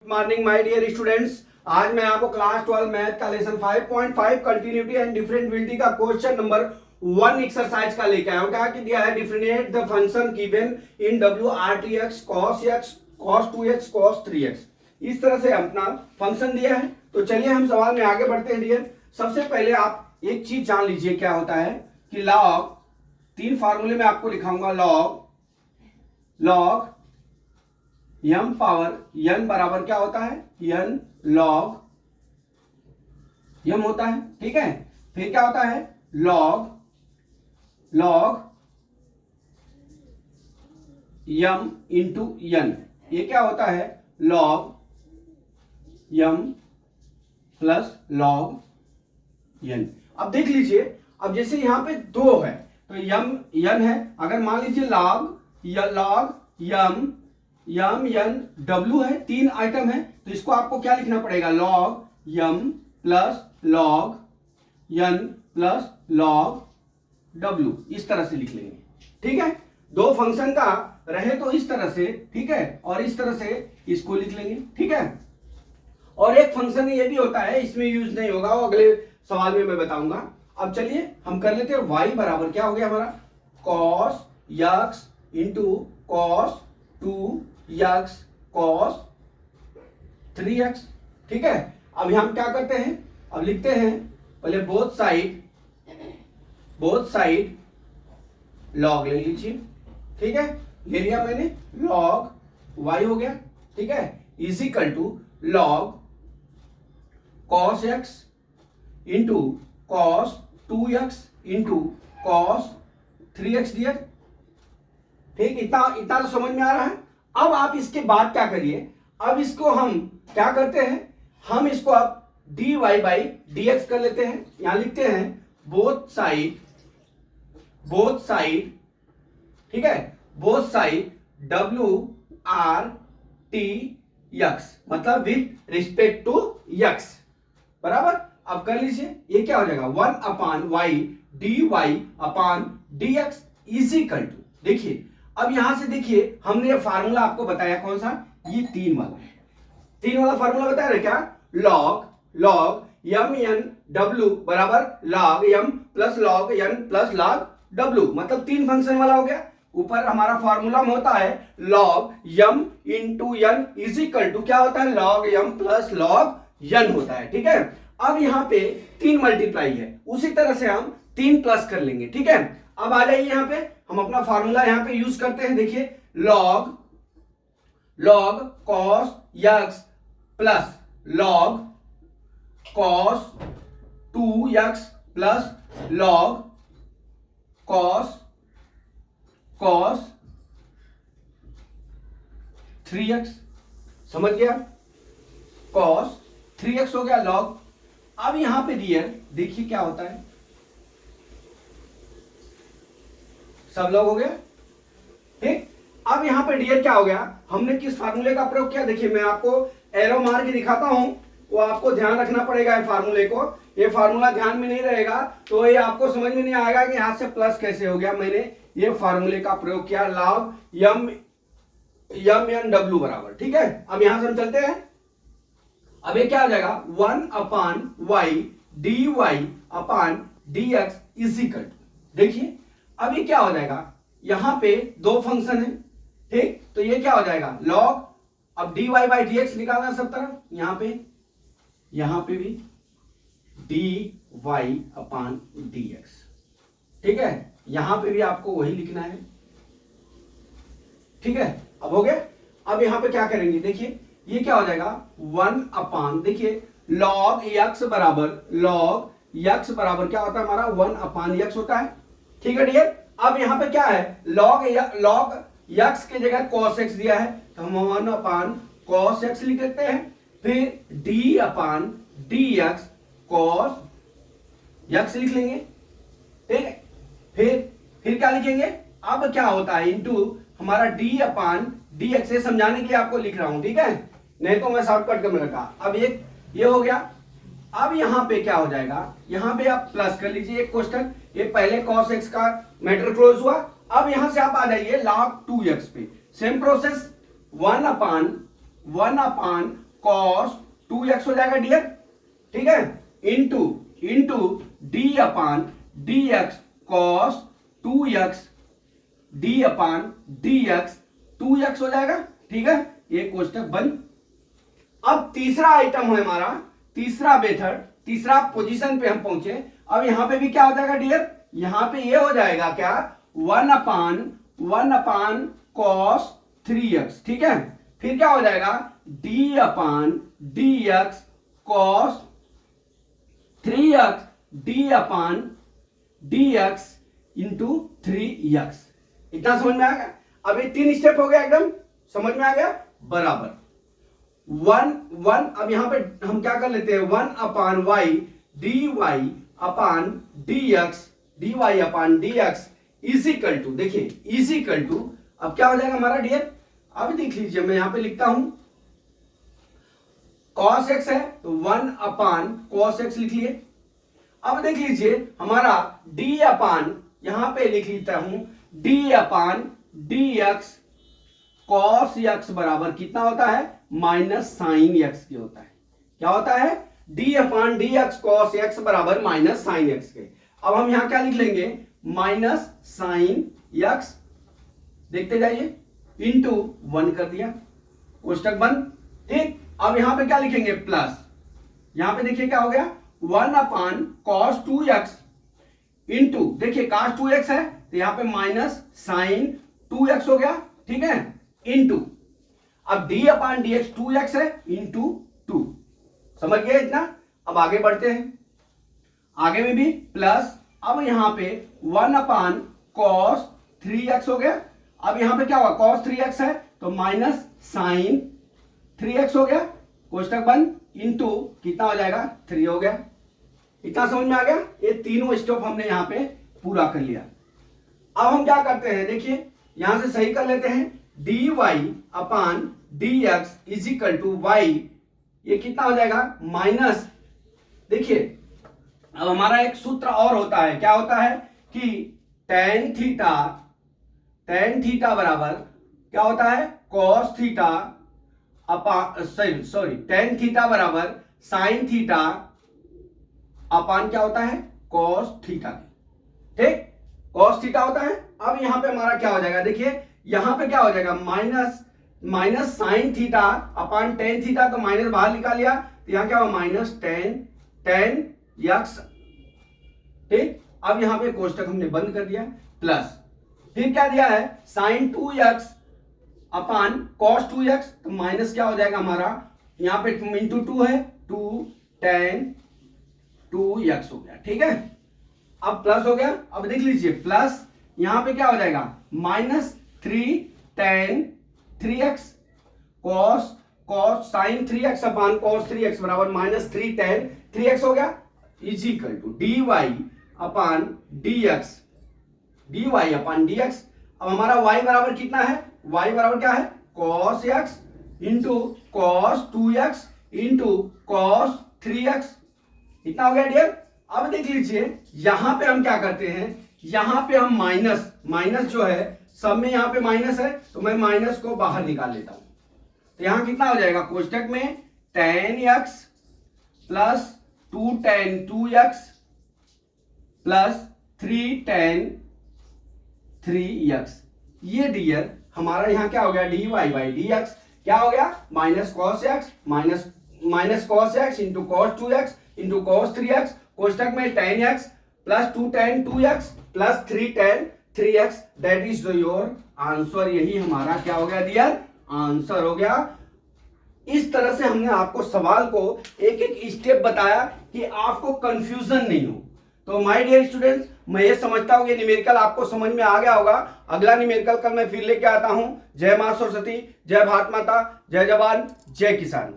Good morning my dear students. आज मैं आपको क्लास 12 मैथ का लेसन 5.5 कंटिन्यूटी एंड डिफरेंशिएबिलिटी का क्वेश्चन नंबर 1 एक्सरसाइज का लेके आया हूं। क्या कि दिया है, differentiate the function given in w r(x) cos x cos 2x cos 3x। इस तरह से अपना फंक्शन दिया है। तो चलिए हम सवाल में आगे बढ़ते हैं डियर। सबसे पहले आप एक चीज जान लीजिए क्या होता है कि लॉग, तीन फार्मूले में आपको लिखाऊंगा। लॉग m पावर n बराबर क्या होता है, n log m होता है। ठीक है, फिर क्या होता है log m इंटू n। ये क्या होता है log m plus log n। अब देख लीजिए, अब जैसे यहां पे दो है तो n है। अगर मान लीजिए log m n w है, तीन आइटम है, तो इसको आपको क्या लिखना पड़ेगा, log m plus log n plus log w। इस तरह से लिख लेंगे। ठीक है, दो फंक्शन का रहे तो इस तरह से, ठीक है, और इस तरह से इसको लिख लेंगे। ठीक है, और एक फंक्शन ये भी होता है, इसमें यूज नहीं होगा, वो अगले सवाल में मैं बताऊंगा। अब चलिए हम कर लेते हैं y बराबर क्या हो गया हमारा, cos x into cos 2x cos 3x। ठीक है, अब हम क्या करते हैं, अब लिखते हैं पहले बोथ साइड log ले लीजिए। ठीक है, ले लिया मैंने, log y हो गया। ठीक है, is equal to log cos x into cos 2x into cos 3x dear. ठीक, इतना तो समझ में आ रहा है। अब आप इसके बाद क्या करिए, अब इसको हम क्या करते हैं, हम इसको अब dy बाई dx कर लेते हैं। यहां लिखते हैं बोथ साइड, ठीक है, both side w r t x, मतलब विथ रिस्पेक्ट टू x बराबर। अब कर लीजिए, ये क्या हो जाएगा 1 upon y dy upon dx is equal to, देखिए अब यहां से देखिए हमने ये फार्मूला आपको बताया कौन सा, ये तीन वाला फार्मूला बताया ना क्या, log m n w बराबर log m plus log n plus log w, मतलब तीन फंक्शन वाला हो गया। ऊपर हमारा फार्मूला में होता है log m into n is equal to क्या होता है, log m plus log n होता है। ठीक है, अब यहां पे तीन मल्टीप्लाई है, उसी तरह से हम तीन प्लस कर लेंगे। ठीक है, अब आ जाइए यहां पे, हम अपना फार्मूला यहां पे यूज करते हैं। देखिए log cos x plus log cos 2x plus log cos 3x, समझ गया, cos 3x हो गया log। अब यहां पे डियर देखिए क्या होता है, सब लोग हो गया। ठीक, अब यहां पे डियर क्या हो गया, हमने किस फार्मूले का प्रयोग किया, देखिए मैं आपको एरो मार के दिखाता हूं, वो आपको ध्यान रखना पड़ेगा ये फार्मूले को। ये फार्मूला ध्यान में नहीं रहेगा तो ये आपको समझ में नहीं आएगा कि यहां से प्लस कैसे हो गया। मैंने ये फार्मूले का प्रयोग किया, log m n w बराबर। ठीक है, अब यहां से हम चलते हैं, अब ये क्या हो जाएगा 1 upon y dy upon dx is equal to, देखिए अब ये क्या हो जाएगा, यहां पे दो फंक्शन है। ठीक, तो ये क्या हो जाएगा log, अब dy बाई dx निकालना सब तरफ, यहां पे भी dy अपान dx। ठीक है, यहां पे भी आपको वही लिखना है। ठीक है, अब हो गया। अब यहां पे क्या करेंगे, देखिए ये क्या हो जाएगा 1 अपान, देखिए log x बराबर क्या होता है हमारा 1 अपान x होता है। ठीक है डियर, अब यहां पे क्या है log x की जगह cos x दिया है, तो हम 1 अपान cos x लिख देते हैं, फिर d अपान dx cos x लिख लेंगे। ठीक है, फिर क्या लिखेंगे, अब क्या होता है इंटू हमारा d अपान dx, से समझाने के लिए आपको लिख रहा हूं। ठीक है, नहीं तो मैं शॉर्टकट कर रखा। अब ये हो गया। अब यहां पे क्या हो जाएगा, यहां पे आप प्लस कर लीजिए एक क्वेश्चन, ये पहले cos x का मैटर क्लोज हुआ। अब यहां से आप आ जाइए log 2x पे, सेम प्रोसेस 1 अपान कॉस 2x हो जाएगा डियर, ठीक है, into d upon D x cos 2x d upon D x 2x हो जाएगा, ठीक है, ये कोष्टक बंद। अब तीसरा आइटम है हमारा, तीसरा मेथड, तीसरा पोजीशन पे हम पहुंचे। अब यहां पे भी क्या हो जाएगा डियर, यहां पे ये हो जाएगा क्या, 1 अपान कॉस 3x, ठीक है, फिर क्या हो जाएगा d upon D x cos 3x d upon D x into 3x। इतना समझ में आ गया। अब ये 3 स्टेप हो गया, एकदम समझ में आ गया, बराबर 1 अब यहां पे हम क्या कर लेते हैं, 1 upon y d Y upon D upon D x is equal to, देखिए इजिकल टू, अब क्या हो जाएगा हमारा डियर, अब देख लीजिए मैं यहां पे लिखता हूं cos x है तो 1 अपान cos x लिख लिए। अब देख लीजिए हमारा d अपान, यहां पे लिख लेता हूं d upon D x cos x बराबर कितना होता है, माइनस साइन x के होता है। क्या होता है, d upon D x cos x बराबर माइनस साइन x के। अब हम यहां क्या लिख लेंगे, माइनस साइन x, देखते जाइए, इंटू 1 कर दिया, कोष्टक बंद, ठीक। अब यहां पे क्या लिखेंगे, प्लस, यहां पे देखिए क्या हो गया, 1 अपान कॉस 2x इंटू, देखिए cos 2x है तो यहां पे माइनस साइन 2x हो गया, ठीक है, इंटू, अब d upon D x 2x है इंटू 2, समझ गए इतना। अब आगे बढ़ते हैं, आगे में भी प्लस, अब यहां पे 1 अपान कॉस 3x हो गया। अब यहां पे क्या हुआ, cos 3x है तो माइनस साइन 3x हो गया, कोष्टक बंद, इंटू कितना हो जाएगा, 3 हो गया। इतना समझ में आ गया। ये तीनों स्टेप हमने यहां पे पूरा कर लिया। अब हम क्या करते हैं, देखिए यहां से सही कर लेते हैं, D Y upon D x is equal to Y, ये कितना हो जाएगा, माइनस, देखिए अब हमारा एक सूत्र और होता है, क्या होता है कि टेन थीटा बराबर क्या होता है, cos theta upon, sorry tan theta बराबर साइन थीटा अपान क्या होता है, कॉस थीटा, ठीक, कॉस थीटा होता है। अब यहां पे हमारा क्या हो जाएगा, देखिए यहां पे क्या हो जाएगा, minus sine theta upon tan theta, तो माइनस बाहर निकाल लिया तो यहां क्या हुआ, माइनस टेन एक्स, ठीक। अब यहां पे कोष्टक हमने बंद कर दिया, प्लस, फिर क्या दिया है, साइन 2x अपान कॉस 2x, तो माइनस क्या हो जाएगा हमारा, यहां पे इंटू 2 है, 2 tan 2x हो गया, ठीक है। अब प्लस हो गया, अब देख लीजिए प्लस, यहां पे क्या हो जाएगा, minus 3 tan 3x cos sine 3x upon cos 3x बराबर माइनस 3 tan 3x हो गया, is equal to D Y upon D upon dx। अब हमारा y बराबर कितना है, y बराबर क्या है, cos x into cos 2x into cos 3x, इतना हो गया डियर। अब देख लीजिए यहां पे हम क्या करते हैं, यहां पे हम माइनस जो है सब में यहां पे माइनस है तो मैं माइनस को बाहर निकाल लेता हूं, तो यहां कितना हो जाएगा, कोष्टक में tan x plus 2 tan 2x plus 3 tan 3x, ये डियर हमारा यहां क्या हो गया, D Y by D X क्या हो गया, minus cos X into cos 2x into cos 3x, कोष्टक में tan x plus 2 tan 2x plus 3 tan 3x, that is your answer. यही हमारा क्या हो गया डियर, आंसर हो गया। इस तरह से हमने आपको सवाल को एक एक स्टेप बताया कि आपको कंफ्यूजन नहीं हो। तो माय डियर स्टूडेंट्स, मैं ये समझता हूं कि न्यूमेरिकल आपको समझ में आ गया होगा। अगला न्यूमेरिकल कल मैं फिर लेके आता हूं। जय मां सरस्वती, जय भारत माता, जय जवान, जय किसान।